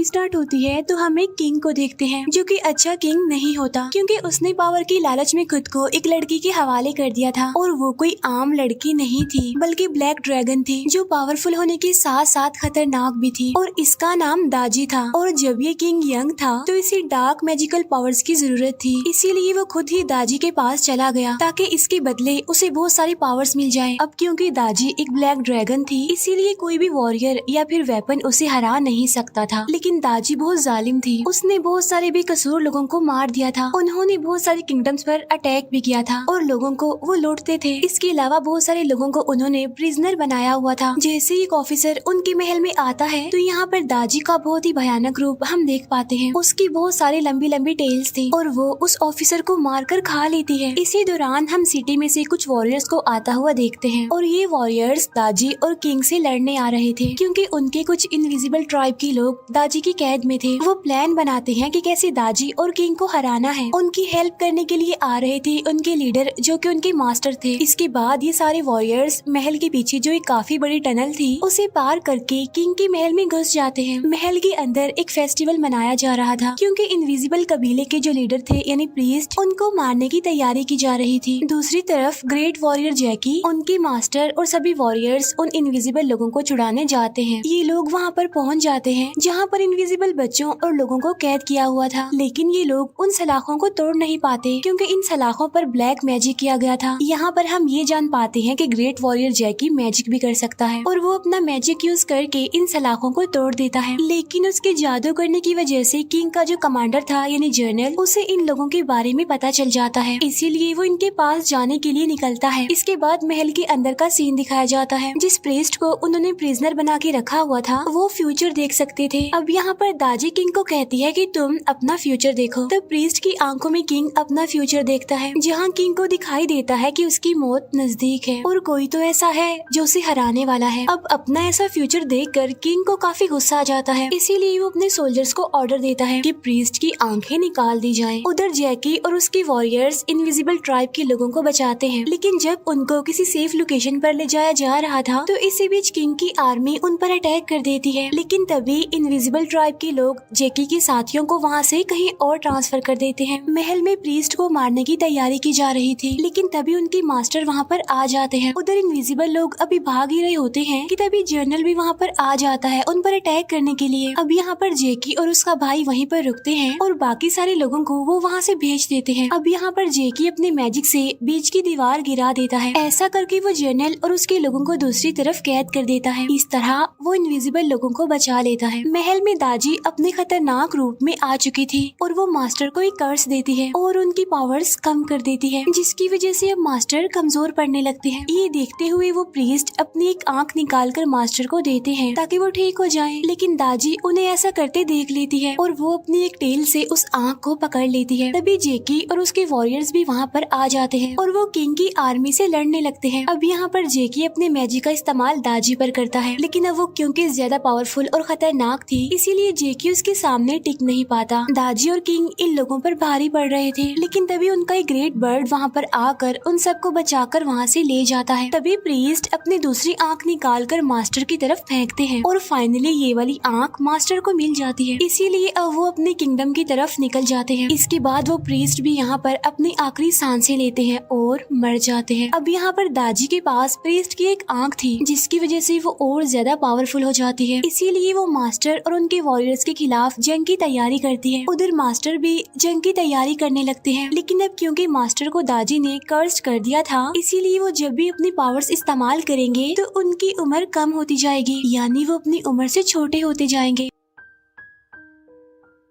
Movie start होती है तो हम एक किंग को देखते हैं जो कि अच्छा किंग नहीं होता, क्योंकि उसने पावर की लालच में खुद को एक लड़की के हवाले कर दिया था। और वो कोई आम लड़की नहीं थी बल्कि ब्लैक ड्रैगन थी जो पावरफुल होने के साथ साथ खतरनाक भी थी, और इसका नाम दाजी था। और जब ये किंग यंग था तो इसे डार्क मैजिकल पावर्स की जरूरत थी, इसीलिए वो खुद ही दाजी के पास चला गया ताकि इसके बदले उसे बहुत सारी पावर्स मिल जाए। अब क्योंकि दाजी एक ब्लैक ड्रैगन थी इसीलिए कोई भी वॉरियर या फिर वेपन उसे हरा नहीं सकता था। लेकिन दाजी बहुत जालिम थी, उसने बहुत सारे बेकसूर लोगों को मार दिया था। उन्होंने बहुत सारे किंगडम्स पर अटैक भी किया था और लोगों को वो लूटते थे। इसके अलावा बहुत सारे लोगों को उन्होंने प्रिजनर बनाया हुआ था। जैसे एक ऑफिसर उनके महल में आता है तो यहाँ पर दाजी का बहुत ही भयानक रूप हम देख पाते हैं। उसकी बहुत सारी लंबी लंबी टेल्स थी और वो उस ऑफिसर को मारकर खा लेती है। इसी दौरान हम सिटी में से कुछ वॉरियर्स को आता हुआ देखते हैं और ये वॉरियर्स दाजी और किंग से लड़ने आ रहे थे, क्योंकि उनके कुछ इनविजिबल ट्राइब के लोग दाजी की कैद में थे। वो प्लान बनाते हैं कि कैसे दाजी और किंग को हराना है। उनकी हेल्प करने के लिए आ रहे थे उनके लीडर जो कि उनके मास्टर थे। इसके बाद ये सारे वॉरियर्स महल के पीछे जो एक काफी बड़ी टनल थी उसे पार करके किंग के महल में घुस जाते हैं। महल के अंदर एक फेस्टिवल मनाया जा रहा था, क्योंकि इनविजिबल कबीले के जो लीडर थे यानी प्रीस्ट, उनको मारने की तैयारी की जा रही थी। दूसरी तरफ ग्रेट वॉरियर जैकी, उनके मास्टर और सभी वॉरियर्स उन इनविजिबल लोगों को छुड़ाने जाते हैं। ये लोग वहाँ पर पहुँच जाते हैं जहाँ पर इनविजिबल बच्चों और लोगों को कैद किया हुआ था। लेकिन ये लोग उन सलाखों को तोड़ नहीं पाते, क्योंकि इन सलाखों पर ब्लैक मैजिक किया गया था। यहाँ पर हम ये जान पाते हैं कि ग्रेट वॉरियर जैकी मैजिक भी कर सकता है और वो अपना मैजिक यूज करके इन सलाखों को तोड़ देता है। लेकिन उसके जादू करने की वजह से किंग का जो कमांडर था यानी जनरल, उसे इन लोगों के बारे में पता चल जाता है, इसीलिए वो इनके पास जाने के लिए निकलता है। इसके बाद महल के अंदर का सीन दिखाया जाता है। जिस प्रीस्ट को उन्होंने प्रिजनर बना के रखा हुआ था वो फ्यूचर देख सकते थे। अब यहाँ पर दाजी किंग को कहती है कि तुम अपना फ्यूचर देखो। तब प्रीस्ट की आंखों में किंग अपना फ्यूचर देखता है, जहाँ किंग को दिखाई देता है कि उसकी मौत नजदीक है और कोई तो ऐसा है जो उसे हराने वाला है। अब अपना ऐसा फ्यूचर देखकर किंग को काफी गुस्सा आ जाता है, इसीलिए वो अपने सोल्जर्स को ऑर्डर देता है कि प्रीस्ट की आंखें निकाल दी जाएं। उधर जैकी और उसके वॉरियर्स इनविजिबल ट्राइब के लोगों को बचाते हैं, लेकिन जब उनको किसी सेफ लोकेशन पर ले जाया जा रहा था तो इसी बीच किंग की आर्मी उन पर अटैक कर देती है। लेकिन तभी इनविजिबल ट्राइब के लोग जैकी के साथियों को वहाँ से कहीं और ट्रांसफर कर देते हैं। महल में प्रीस्ट को मारने की तैयारी की जा रही थी, लेकिन तभी उनके मास्टर वहाँ पर आ जाते हैं। उधर इनविजिबल लोग अभी भाग ही रहे होते हैं कि तभी जनरल भी वहाँ पर आ जाता है उन पर अटैक करने के लिए। अब यहाँ पर जैकी और उसका भाई वहीं पर रुकते हैं और बाकी सारे लोगों को वो वहाँ से भेज देते हैं। अब यहाँ पर जैकी अपने मैजिक से बीच की दीवार गिरा देता है। ऐसा करके वो जनरल और उसके लोगों को दूसरी तरफ कैद कर देता है। इस तरह वो इनविजिबल लोगों को बचा लेता है। महल में दाजी अपने खतरनाक रूप में आ चुकी थी और वो मास्टर को एक कर्स देती है और उनकी पावर्स कम कर देती है, जिसकी वजह से अब मास्टर कमजोर पड़ने लगते हैं। ये देखते हुए वो प्रीस्ट अपनी एक आंख निकालकर मास्टर को देते हैं ताकि वो ठीक हो जाए, लेकिन दाजी उन्हें ऐसा करते देख लेती है और वो अपनी एक टेल से उस आंख को पकड़ लेती है। तभी जैकी और उसके वॉरियर्स भी वहाँ पर आ जाते हैं और वो किंग की आर्मी से लड़ने लगते हैं। अब यहाँ पर जैकी अपने मैजिक का इस्तेमाल दाजी पर करता है, लेकिन अब वो क्योंकि ज्यादा पावरफुल और खतरनाक थी इसीलिए जैकी उसके सामने टिक नहीं पाता। दाजी और किंग इन लोगों पर भारी पड़ रहे थे, लेकिन तभी उनका एक ग्रेट बर्ड वहाँ पर आकर उन सबको बचाकर वहाँ से ले जाता है। तभी प्रीस्ट अपनी दूसरी आंख निकालकर मास्टर की तरफ फेंकते हैं और फाइनली ये वाली आंख मास्टर को मिल जाती है, इसीलिए अब वो अपने किंगडम की तरफ निकल जाते हैं। इसके बाद वो प्रीस्ट भी यहाँ पर अपनी आखिरी सांसें लेते हैं और मर जाते हैं। अब यहाँ पर दाजी के पास प्रीस्ट की एक आंख थी, जिसकी वजह से वो और ज्यादा पावरफुल हो जाती है, इसीलिए वो मास्टर और उनके वॉरियर्स के खिलाफ जंग की तैयारी करती है। उधर मास्टर भी जंग की तैयारी करने लगते हैं, लेकिन अब क्योंकि मास्टर को दाजी ने कर्स कर दिया था इसीलिए वो जब भी अपनी पावर्स इस्तेमाल करेंगे तो उनकी उम्र कम होती जाएगी, यानी वो अपनी उम्र से छोटे होते जाएंगे।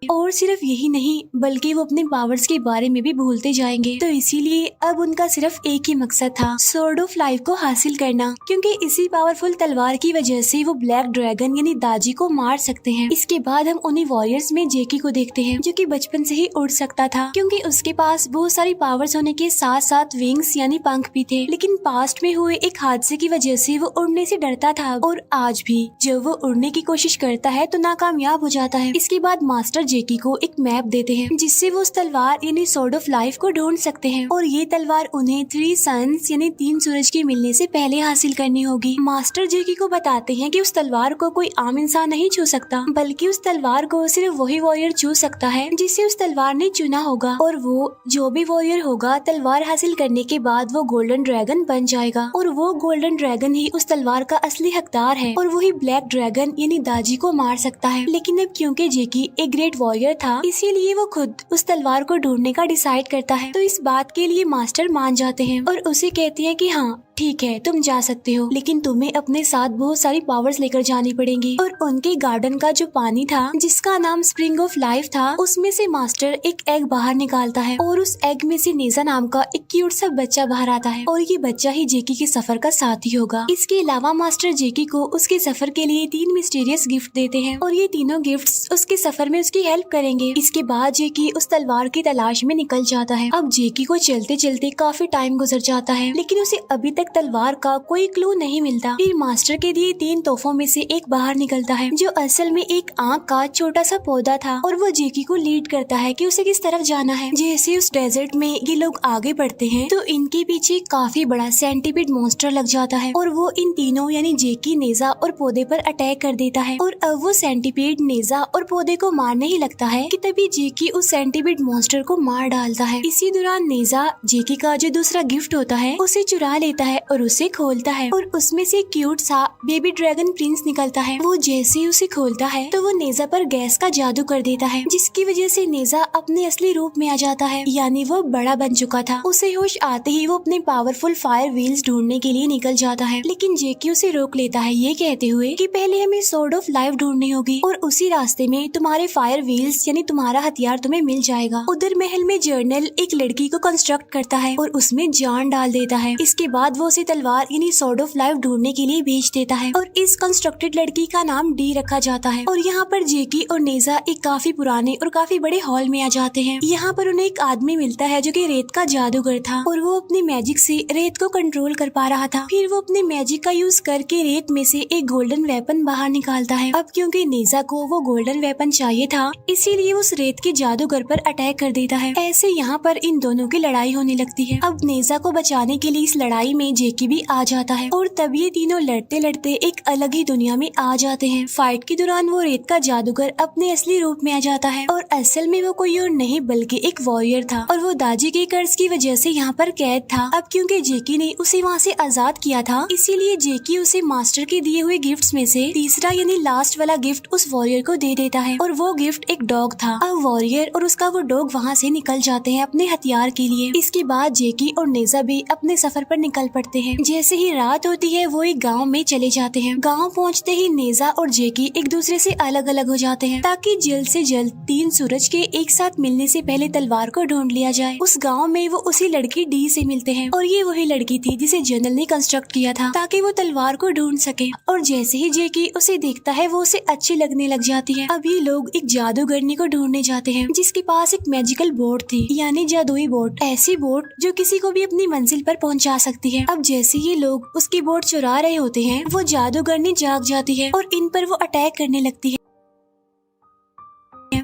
और सिर्फ यही नहीं बल्कि वो अपने पावर्स के बारे में भी भूलते जाएंगे। तो इसीलिए अब उनका सिर्फ एक ही मकसद था, स्वॉर्ड ऑफ लाइफ को हासिल करना, क्योंकि इसी पावरफुल तलवार की वजह से वो ब्लैक ड्रैगन यानी दाजी को मार सकते हैं। इसके बाद हम उन्हीं वॉरियर्स में जैकी को देखते हैं, जो कि बचपन से ही उड़ सकता था, क्योंकि उसके पास बहुत सारी पावर्स होने के साथ साथ विंग्स यानी पंख भी थे। लेकिन पास्ट में हुए एक हादसे की वजह से वो उड़ने से डरता था और आज भी जब वो उड़ने की कोशिश करता है तो नाकामयाब हो जाता है। इसके बाद मास्टर जेकी को एक मैप देते हैं जिससे वो उस तलवार यानी स्वॉर्ड ऑफ लाइफ को ढूंढ सकते हैं और ये तलवार उन्हें 3 सन्स यानी 3 सूरज के मिलने से पहले हासिल करनी होगी। मास्टर जेकी को बताते हैं कि उस तलवार को कोई आम इंसान नहीं छू सकता, बल्कि उस तलवार को सिर्फ वही वॉरियर छू सकता है जिसे उस तलवार ने चुना होगा, और वो जो भी वॉरियर होगा तलवार हासिल करने के बाद वो गोल्डन ड्रैगन बन जाएगा और वो गोल्डन ड्रैगन ही उस तलवार का असली हकदार है और वही ब्लैक ड्रैगन यानी दाजी को मार सकता है। लेकिन अब क्योंकि जेकी एक ग्रेट वॉरियर था, इसीलिए वो खुद उस तलवार को ढूंढने का डिसाइड करता है। तो इस बात के लिए मास्टर मान जाते हैं और उसे कहते हैं कि हाँ ठीक है, तुम जा सकते हो, लेकिन तुम्हें अपने साथ बहुत सारी पावर्स लेकर जानी पड़ेंगी। और उनके गार्डन का जो पानी था जिसका नाम स्प्रिंग ऑफ लाइफ था, उसमें से मास्टर एक एग बाहर निकालता है और उस एग में से नेजा नाम का एक क्यूट सा बच्चा बाहर आता है और ये बच्चा ही जेकी के सफर का साथी होगा। इसके अलावा मास्टर जेकी को उसके सफर के लिए 3 मिस्टीरियस गिफ्ट देते हैं और ये तीनों गिफ्ट्स उसके सफर में उसकी हेल्प करेंगे। इसके बाद जेकी उस तलवार की तलाश में निकल जाता है। अब जेकी को चलते चलते काफी टाइम गुजर जाता है, लेकिन उसे अभी तक तलवार का कोई क्लू नहीं मिलता। फिर मास्टर के दिए 3 तोहफों में से एक बाहर निकलता है जो असल में एक आँख का छोटा सा पौधा था और वो जेकी को लीड करता है कि उसे किस तरफ जाना है। जैसे उस डेजर्ट में ये लोग आगे बढ़ते हैं तो इनके पीछे काफी बड़ा सेंटीपीड मॉन्स्टर लग जाता है और वो इन तीनों यानी जेकी, नेजा और पौधे पर अटैक कर देता है। और अब वो सेंटीपीड नेजा और पौधे को मारने ही लगता है कि तभी जेकी उस सेंटीपीड मॉन्स्टर को मार डालता है। इसी दौरान नेजा जेकी का जो दूसरा गिफ्ट होता है उसे चुरा लेता है और उसे खोलता है और उसमें से क्यूट सा बेबी ड्रैगन प्रिंस निकलता है। वो जैसे ही उसे खोलता है तो वो नेजा पर गैस का जादू कर देता है, जिसकी वजह से नेजा अपने असली रूप में आ जाता है, यानी वो बड़ा बन चुका था। उसे होश आते ही वो अपने पावरफुल फायर व्हील्स ढूंढने के लिए निकल जाता है, लेकिन जेकी उसे रोक लेता है ये कहते हुए कि पहले हमें स्वॉर्ड ऑफ लाइफ ढूंढनी होगी और उसी रास्ते में तुम्हारे फायर व्हील्स यानी तुम्हारा हथियार तुम्हें मिल जाएगा। उधर महल में जर्नल एक लड़की को कंस्ट्रक्ट करता है और उसमें जान डाल देता है। इसके बाद वो उसे तलवार यानी स्वॉर्ड ऑफ लाइफ ढूंढने के लिए भेज देता है और इस कंस्ट्रक्टेड लड़की का नाम डी रखा जाता है। और यहाँ पर जेकी और नेजा एक काफी पुराने और काफी बड़े हॉल में आ जाते हैं। यहाँ पर उन्हें एक आदमी मिलता है जो कि रेत का जादूगर था और वो अपने मैजिक से रेत को कंट्रोल कर पा रहा था। फिर वो अपने मैजिक का यूज करके रेत में से एक गोल्डन वेपन बाहर निकालता है। अब क्योंकि नेजा को वो गोल्डन वेपन चाहिए था, इसीलिए उस रेत के जादूगर पर अटैक कर देता है। ऐसे यहाँ पर इन दोनों की लड़ाई होने लगती है। अब नेजा को बचाने के लिए इस लड़ाई में जेकी भी आ जाता है और तब ये तीनों लड़ते लड़ते एक अलग ही दुनिया में आ जाते हैं। फाइट के दौरान वो रेत का जादूगर अपने असली रूप में आ जाता है और असल में वो कोई और नहीं बल्कि एक वॉरियर था और वो दाजी के कर्ज की वजह से यहाँ पर कैद था। अब क्योंकि जेकी ने उसे वहाँ से आजाद किया था, इसीलिए जेकी उसे मास्टर के दिए हुए गिफ्ट्स में से तीसरा यानी लास्ट वाला गिफ्ट उस वॉरियर को दे देता है और वो गिफ्ट एक डॉग था। अब वॉरियर और उसका वो डॉग वहाँ से निकल जाते हैं अपने हथियार के लिए। इसके बाद जेकी और नेजा भी अपने सफर पर निकल पड़ते हैं। जैसे ही रात होती है वो एक गांव में चले जाते हैं। गांव पहुंचते ही नेजा और जेकी एक दूसरे से अलग अलग हो जाते हैं ताकि जल्द से जल्द 3 सूरज के एक साथ मिलने से पहले तलवार को ढूंढ लिया जाए। उस गांव में वो उसी लड़की डी से मिलते हैं और ये वही लड़की थी जिसे जनरल ने कंस्ट्रक्ट किया था ताकि वो तलवार को ढूंढ सके। और जैसे ही जेकी उसे देखता है वो उसे अच्छी लगने लग जाती है। अब ये लोग एक जादूगरनी को ढूंढने जाते हैं जिसके पास एक मैजिकल बोट थी यानी जादुई बोट, ऐसी बोट जो किसी को भी अपनी मंजिल पर पहुंचा सकती है। अब जैसे ये लोग उसकी बोट चुरा रहे होते हैं वो जादूगरनी जाग जाती है और इन पर वो अटैक करने लगती है,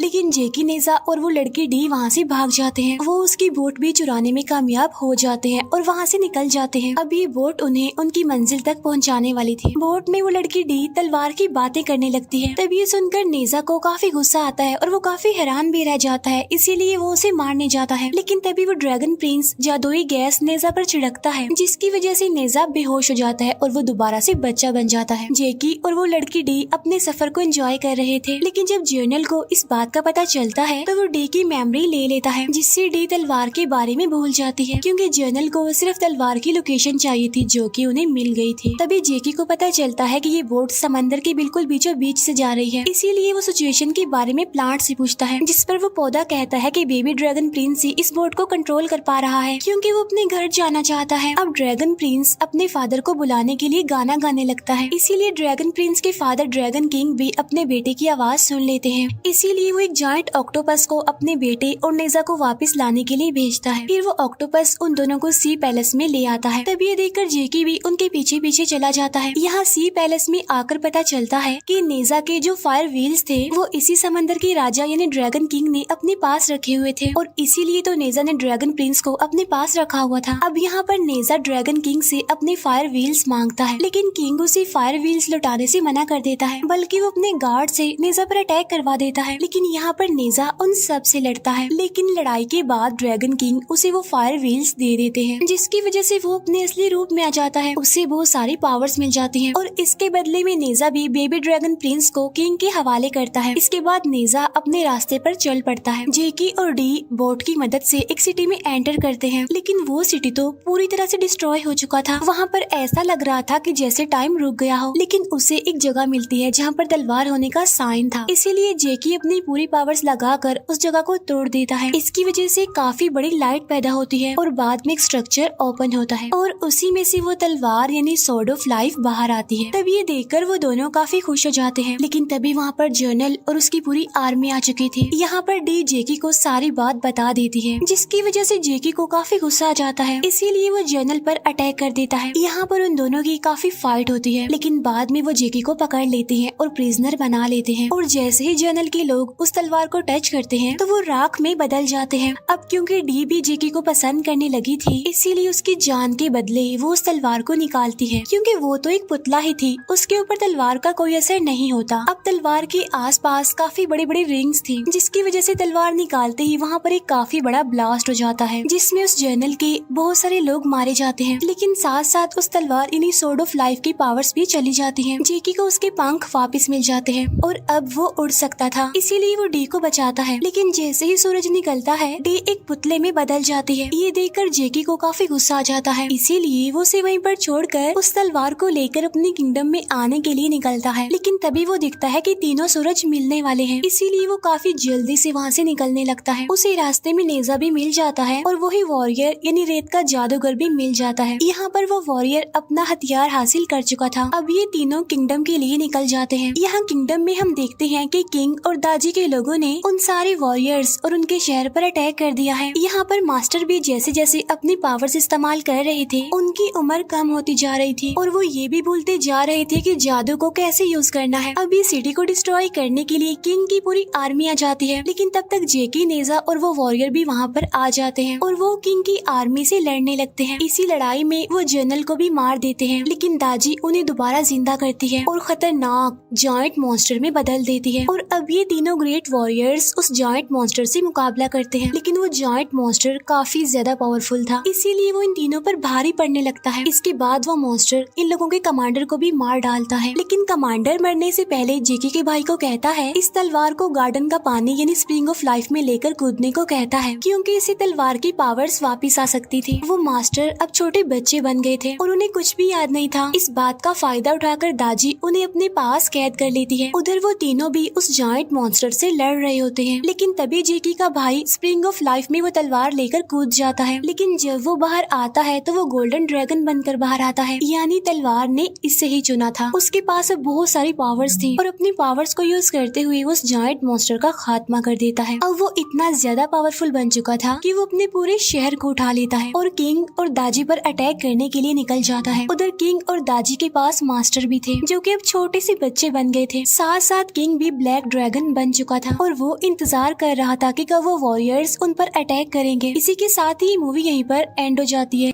लेकिन जेकी, नेजा और वो लड़की डी वहाँ से भाग जाते हैं। वो उसकी बोट भी चुराने में कामयाब हो जाते हैं और वहाँ से निकल जाते हैं। अब ये बोट उन्हें उनकी मंजिल तक पहुँचाने वाली थी। बोट में वो लड़की डी तलवार की बातें करने लगती है। तब ये सुनकर नेजा को काफी गुस्सा आता है और वो काफी हैरान भी रह जाता है, इसीलिए वो उसे मारने जाता है। लेकिन तभी वो ड्रैगन प्रिंस जादुई गैस नेजा पर छिड़कता है, जिसकी वजह से नेजा बेहोश हो जाता है और वो दोबारा से बच्चा बन जाता है। जेकी और वो लड़की डी अपने सफर को एंजॉय कर रहे थे, लेकिन जब जर्नल को इस बात का पता चलता है तो वो डी की मेमोरी ले लेता है, जिससे डी तलवार के बारे में भूल जाती है, क्योंकि जर्नल को सिर्फ तलवार की लोकेशन चाहिए थी जो कि उन्हें मिल गई थी। तभी जेकी को पता चलता है कि ये बोट समंदर के बिल्कुल बीचों बीच से जा रही है, इसीलिए वो सिचुएशन के बारे में प्लांट से पूछता है, जिस पर वो पौधा कहता है कि बेबी ड्रैगन प्रिंस ही इस बोट को कंट्रोल कर पा रहा है, क्योंकि वो अपने घर जाना चाहता है। अब ड्रैगन प्रिंस अपने फादर को बुलाने के लिए गाना गाने लगता है, इसीलिए ड्रैगन प्रिंस के फादर ड्रैगन किंग भी अपने बेटे की आवाज सुन लेते हैं। इसीलिए लिए वो एक जायंट ऑक्टोपस को अपने बेटे और नेजा को वापस लाने के लिए भेजता है। फिर वो ऑक्टोपस उन दोनों को सी पैलेस में ले आता है। तभी ये देखकर जेकी भी उनके पीछे पीछे चला जाता है। यहाँ सी पैलेस में आकर पता चलता है कि नेजा के जो फायर व्हील्स थे वो इसी समंदर के राजा यानी ड्रैगन किंग ने अपने पास रखे हुए थे और इसीलिए तो नेजा ने ड्रैगन प्रिंस को अपने पास रखा हुआ था। अब यहाँ पर नेजा ड्रैगन किंग से अपने फायर व्हील्स मांगता है, लेकिन किंग उसे फायर व्हील्स लौटाने से मना कर देता है, बल्कि वो अपने गार्ड से नेजा पर अटैक करवा देता है। लेकिन यहाँ पर नेजा उन सब से लड़ता है, लेकिन लड़ाई के बाद ड्रैगन किंग उसे वो फायर व्हील्स दे देते हैं, जिसकी वजह से वो अपने असली रूप में आ जाता है। उसे बहुत सारी पावर्स मिल जाती हैं और इसके बदले में नेजा भी बेबी ड्रैगन प्रिंस को किंग के हवाले करता है। इसके बाद नेजा अपने रास्ते पर चल पड़ता है। जेकी और डी बोट की मदद से एक सिटी में एंटर करते हैं, लेकिन वो सिटी तो पूरी तरह से डिस्ट्रॉय हो चुका था। वहाँ पर ऐसा लग रहा था कि जैसे टाइम रुक गया हो, लेकिन उसे एक जगह मिलती है जहाँ पर तलवार होने का साइन था। इसीलिए जेकी अपनी पूरी पावर्स लगाकर उस जगह को तोड़ देता है। इसकी वजह से काफी बड़ी लाइट पैदा होती है और बाद में एक स्ट्रक्चर ओपन होता है और उसी में से वो तलवार यानी स्वॉर्ड ऑफ लाइफ बाहर आती है। तब ये देखकर वो दोनों काफी खुश हो जाते हैं, लेकिन तभी वहाँ पर जर्नल और उसकी पूरी आर्मी आ चुकी थी। यहाँ पर डी जेकी को सारी बात बता देती है, जिसकी वजह से जेकी को काफी गुस्सा आ जाता है। इसीलिए वो जर्नल पर अटैक कर देता है। यहाँ पर उन दोनों की काफी फाइट होती है, लेकिन बाद में वो जेकी को पकड़ लेते हैं और प्रिजनर बना लेते हैं। और जैसे ही जर्नल के लोग उस तलवार को टच करते हैं तो वो राख में बदल जाते हैं। अब क्योंकि डी भी जेकी को पसंद करने लगी थी, इसीलिए उसकी जान के बदले वो उस तलवार को निकालती है, क्योंकि वो तो एक पुतला ही थी, उसके ऊपर तलवार का कोई असर नहीं होता। अब तलवार के आसपास काफी बड़ी बड़ी रिंग्स थी, जिसकी वजह से तलवार निकालते ही वहाँ पर एक काफी बड़ा ब्लास्ट हो जाता है, जिसमें उस जर्नल के बहुत सारे लोग मारे जाते हैं। लेकिन साथ साथ उस तलवार यानी स्वॉर्ड ऑफ लाइफ की पावर्स भी चली जाती हैं। जेकी को उसके पंख वापस मिल जाते हैं और अब वो उड़ सकता था, इसीलिए वो डी को बचाता है। लेकिन जैसे ही सूरज निकलता है, डी एक पुतले में बदल जाती है। ये देखकर जेकी को काफी गुस्सा आ जाता है, इसीलिए वो उसे वहीं पर छोड़कर उस तलवार को लेकर अपने किंगडम में आने के लिए निकलता है। लेकिन तभी वो दिखता है कि तीनों सूरज मिलने वाले हैं, इसीलिए वो काफी जल्दी से वहाँ से निकलने लगता है। उसे रास्ते में नेजा भी मिल जाता है और वही वॉरियर यानी रेत का जादूगर भी मिल जाता है। यहाँ पर वो वॉरियर अपना हथियार हासिल कर चुका था। अब ये तीनों किंगडम के लिए निकल जाते हैं। यहाँ किंगडम में हम देखते हैं कि किंग और दाजी के लोगों ने उन सारे वॉरियर्स और उनके शहर पर अटैक कर दिया है। यहाँ पर मास्टर भी जैसे जैसे अपनी पावर्स इस्तेमाल कर रहे थे, उनकी उम्र कम होती जा रही थी और वो ये भी भूलते जा रहे थे कि जादू को कैसे यूज करना है। अब ये सिटी को डिस्ट्रॉय करने के लिए किंग की पूरी आर्मी आ जाती है, लेकिन तब तक जेकी, नेजा और वो वॉरियर भी वहाँ पर आ जाते हैं और वो किंग की आर्मी से लड़ने लगते हैं। इसी लड़ाई में वो जनरल को भी मार देते हैं, लेकिन दाजी उन्हें दोबारा जिंदा करती है और खतरनाक जायंट मॉन्स्टर में बदल देती है। और अब ये तीनों ग्रेट वॉरियर्स उस जायंट मॉन्स्टर से मुकाबला करते हैं, लेकिन वो जायंट मॉन्स्टर काफी ज्यादा पावरफुल था, इसीलिए वो इन तीनों पर भारी पड़ने लगता है। इसके बाद वो मॉन्स्टर इन लोगों के कमांडर को भी मार डालता है, लेकिन कमांडर मरने से पहले जेकी के भाई को कहता है इस तलवार को गार्डन का पानी यानी स्प्रिंग ऑफ लाइफ में लेकर कूदने को कहता है, क्योंकि इसी तलवार की पावर्स वापिस आ सकती थी। वो मास्टर अब छोटे बच्चे बन गए थे और उन्हें कुछ भी याद नहीं था। इस बात का फायदा उठाकर दाजी उन्हें अपने पास कैद कर लेती है। उधर वो तीनों भी उस जायंट मॉन्स्टर से लड़ रहे होते हैं, लेकिन तभी जेकी का भाई स्प्रिंग ऑफ लाइफ में वो तलवार लेकर कूद जाता है। लेकिन जब वो बाहर आता है तो वो गोल्डन ड्रैगन बनकर बाहर आता है, यानी तलवार ने इससे ही चुना था। उसके पास अब बहुत सारी पावर्स थी और अपनी पावर्स को यूज करते हुए उस जायंट मॉन्स्टर का खात्मा कर देता है। अब वो इतना ज्यादा पावरफुल बन चुका था कि वो अपने पूरे शहर को उठा लेता है और किंग और दाजी पर अटैक करने के लिए निकल जाता है। उधर किंग और दाजी के पास मास्टर भी थे, जो कि अब छोटे से बच्चे बन गए थे। साथ साथ किंग भी ब्लैक ड्रैगन बन चुका था और वो इंतजार कर रहा था कि कब वो वॉरियर्स उन पर अटैक करेंगे। इसी के साथ ही मूवी यहीं पर एंड हो जाती है।